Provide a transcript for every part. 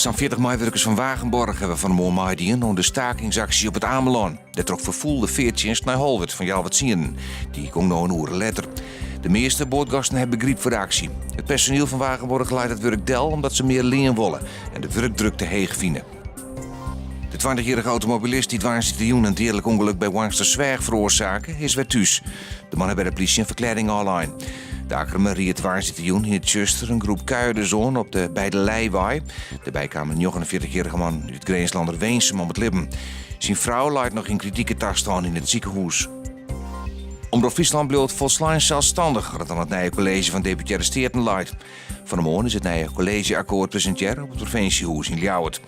Zo'n 40 medewerkers van Wagenborg hebben vanmorgen meegedaan aan de stakingsactie op het Ameland. Dat trok vervoelde 14 naar Holwert van Jalwert Sieren. Die kon nog een uur later. De meeste boordgasten hebben begrip voor de actie. Het personeel van Wagenborg leidt het werk del omdat ze meer leen willen en de werkdruk te heeg vinden. De 20-jarige automobilist die dwarsditioen een dierlijk ongeluk bij Wangstersweg veroorzaken is weer thuis. De man heeft bij de politie een verklaring online. De akkerman reed dwarsditioen in het Tjuster een groep kuierderzon op de Beide Leiwaai. Daarbij kwam een 49-jarige man uit het Greenslander Weensum om het lippen. Zijn vrouw leidt nog in kritieke toestand in het ziekenhuis. Omroep Friesland bleef volslijn zelfstandig dan het nieuwe college van deputaire steden leidt. Vanmorgen is het nieuwe collegeakkoord presenteren op het provinciehuis in Ljouwert.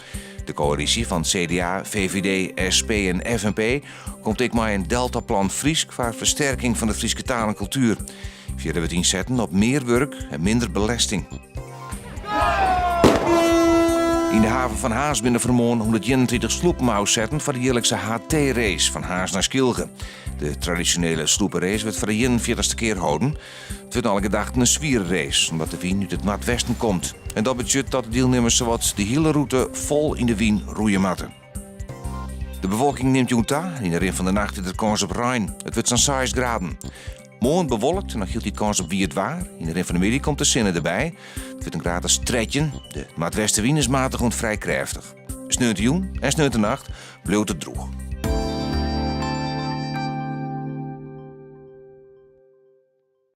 De coalitie van CDA, VVD, SP en FNP komt ik maar een deltaplan Friesk voor versterking van de Frieske taal en cultuur. Verder we het inzetten op meer werk en minder belasting. In de haven van Haas binnen vanmorgen 121 sloepen uitzetten voor de jaarlijkse HT-race van Haas naar Skilge. De traditionele sloepenrace werd voor de 41ste keer gehouden. Het werd al gedacht een zwierenrace, omdat de wien uit het Noordwesten komt. En dat betekent dat de deelnemers zowat de hele route vol in de wien roeien matten. De bevolking neemt jonta. In de rin van de nacht is de kans op Rijn. Het wordt zo'n 6 graden. Morgen bewolkt en dan gilt die kans op wie het waar. In de rin van de middag komt de zinnen erbij. Het wordt een graad als tredje. De Noordwestenwind is matig en vrij krachtig. Sneeuwt de jong en sneeuwt de nacht, bloot het droeg.